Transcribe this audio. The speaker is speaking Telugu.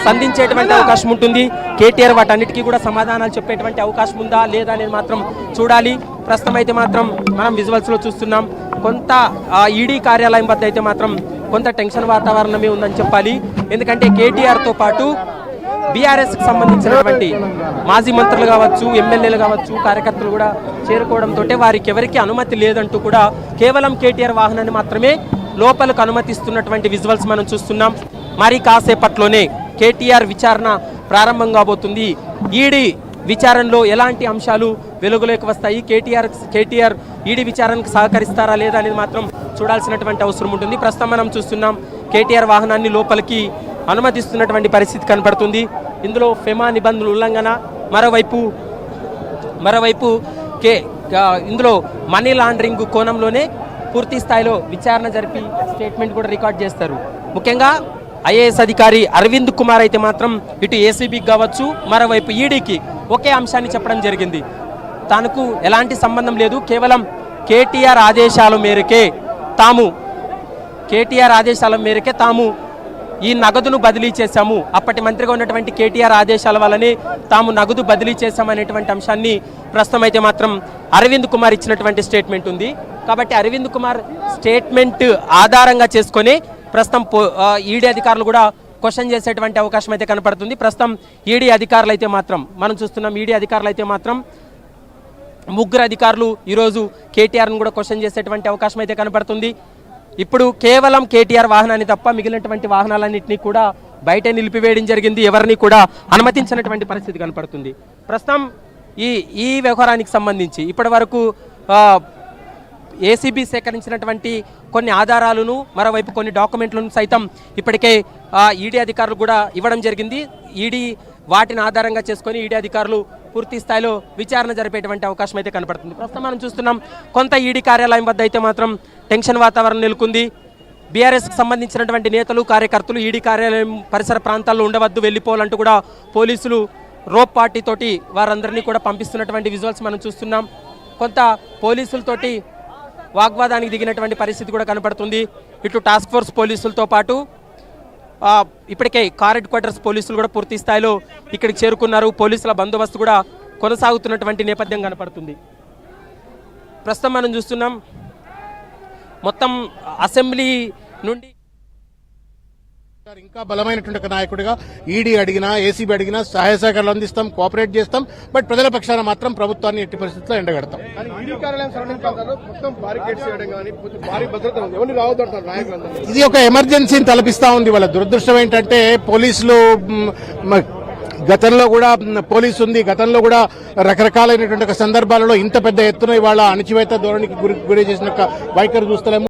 సంధించేటువంటి అవకాశం ఉంటుంది. కేటీఆర్ వాటన్నిటికీ కూడా సమాధానాలు చెప్పేటువంటి అవకాశం ఉందా లేదా అనేది మాత్రం చూడాలి. ప్రస్తుతం అయితే మాత్రం మనం విజువల్స్లో చూస్తున్నాం. కొంత ఈడీ కార్యాలయం వద్ద అయితే మాత్రం కొంత టెన్షన్ వాతావరణమే ఉందని చెప్పాలి. ఎందుకంటే కేటీఆర్తో పాటు బీఆర్ఎస్కి సంబంధించినటువంటి మాజీ మంత్రులు కావచ్చు, ఎమ్మెల్యేలు కావచ్చు, కార్యకర్తలు కూడా చేరుకోవడంతో వారికి ఎవరికి అనుమతి లేదంటూ కూడా కేవలం కేటీఆర్ వాహనాన్ని మాత్రమే లోపలకు అనుమతిస్తున్నటువంటి విజువల్స్ మనం చూస్తున్నాం. మరి కాసేపట్లోనే కేటీఆర్ విచారణ ప్రారంభం కాబోతుంది. ఈడీ విచారణలో ఎలాంటి అంశాలు వెలుగులోకి వస్తాయి, కేటీఆర్ ఈడీ విచారణకు సహకరిస్తారా లేదా అనేది మాత్రం చూడాల్సినటువంటి అవసరం ఉంటుంది. ప్రస్తుతం మనం చూస్తున్నాం కేటీఆర్ వాహనాన్ని లోపలికి అనుమతిస్తున్నటువంటి పరిస్థితి కనపడుతుంది. ఇందులో ఫెమా నిబంధనల ఉల్లంఘన, మరోవైపు ఇందులో మనీ లాండరింగ్ కోణంలోనే పూర్తి స్థాయిలో విచారణ జరిపి స్టేట్మెంట్ కూడా రికార్డ్ చేస్తారు. ముఖ్యంగా ఐఏఎస్ అధికారి అరవింద్ కుమార్ అయితే మాత్రం ఇటు ఏసీబీకి కావచ్చు, మరోవైపు ఈడీకి ఒకే అంశాన్ని చెప్పడం జరిగింది. తనకు ఎలాంటి సంబంధం లేదు, కేవలం కేటీఆర్ ఆదేశాల మేరకే తాము ఈ నగదును బదిలీ చేశాము, అప్పటి మంత్రిగా ఉన్నటువంటి కేటీఆర్ ఆదేశాల వల్లనే తాము నగదు బదిలీ చేశామనేటువంటి అంశాన్ని ప్రస్తుతం అయితే మాత్రం అరవింద్ కుమార్ ఇచ్చినటువంటి స్టేట్మెంట్ ఉంది. కాబట్టి అరవింద్ కుమార్ స్టేట్మెంట్ ఆధారంగా చేసుకొని ప్రస్తుతం ఈడీ అధికారులు కూడా క్వశ్చన్ చేసేటువంటి అవకాశం అయితే కనపడుతుంది. ప్రస్తుతం ఈడీ అధికారులు అయితే మాత్రం మనం చూస్తున్నాం, ఈడీ అధికారులు అయితే మాత్రం ముగ్గురు అధికారులు ఈరోజు కేటీఆర్ను కూడా క్వశ్చన్ చేసేటువంటి అవకాశం అయితే కనపడుతుంది. ఇప్పుడు కేవలం కేటీఆర్ వాహనాన్ని తప్ప మిగిలినటువంటి వాహనాలన్నింటినీ కూడా బయట నిలిపివేయడం జరిగింది. ఎవరిని కూడా అనుమతించినటువంటి పరిస్థితి కనపడుతుంది. ప్రస్తుతం ఈ వ్యవహారానికి సంబంధించి ఇప్పటి వరకు ఏసీబీ సేకరించినటువంటి కొన్ని ఆధారాలను, మరోవైపు కొన్ని డాక్యుమెంట్లను సైతం ఇప్పటికే ఈడీ అధికారులు కూడా ఇవ్వడం జరిగింది. ఈడీ వాటిని ఆధారంగా చేసుకొని ఈడీ అధికారులు పూర్తి స్థాయిలో విచారణ జరిపేటువంటి అవకాశం అయితే కనపడుతుంది. ప్రస్తుతం మనం చూస్తున్నాం కొంత ఈడీ కార్యాలయం వద్ద అయితే మాత్రం టెన్షన్ వాతావరణం నెలకొంది. బీఆర్ఎస్కి సంబంధించినటువంటి నేతలు, కార్యకర్తలు ఈడీ కార్యాలయం పరిసర ప్రాంతాల్లో ఉండవద్దు, వెళ్ళిపోవాలంటూ కూడా పోలీసులు రోప్ పార్టీతోటి వారందరినీ కూడా పంపిస్తున్నటువంటి విజువల్స్ మనం చూస్తున్నాం. కొంత పోలీసులతోటి వాగ్వాదానికి దిగినటువంటి పరిస్థితి కూడా కనపడుతుంది. ఇటు టాస్క్ ఫోర్స్ పోలీసులతో పాటు ఇప్పటికే కార్ హెడ్ క్వార్టర్స్ పోలీసులు కూడా పూర్తి స్థాయిలో ఇక్కడికి చేరుకున్నారు. పోలీసుల బందోబస్తు కూడా కొనసాగుతున్నటువంటి నేపథ్యం కనపడుతుంది. ప్రస్తుతం మనం చూస్తున్నాం మొత్తం అసెంబ్లీ నుండి ఇంకా బలమైనటువంటి ఒక నాయకుడిగా ఈడీ అడిగినా, ఏసీబీ అడిగినా సహాయ సహకారాలు అందిస్తాం, కోఆపరేట్ చేస్తాం. బట్ ప్రజల పక్షాన మాత్రం ప్రభుత్వాన్ని ఎట్టి పరిస్థితుల్లో ఎండగడతాం. ఇది ఒక ఎమర్జెన్సీని తలపిస్తా ఉంది. వాళ్ళ దురదృష్టం ఏంటంటే పోలీసులు గతంలో కూడా పోలీసు ఉంది, గతంలో కూడా రకరకాలైనటువంటి సందర్భాలలో ఇంత పెద్ద ఎత్తున ఇవాళ అణచివేత ధోరణికి గురి చేసిన వైఖరి చూస్తలేము.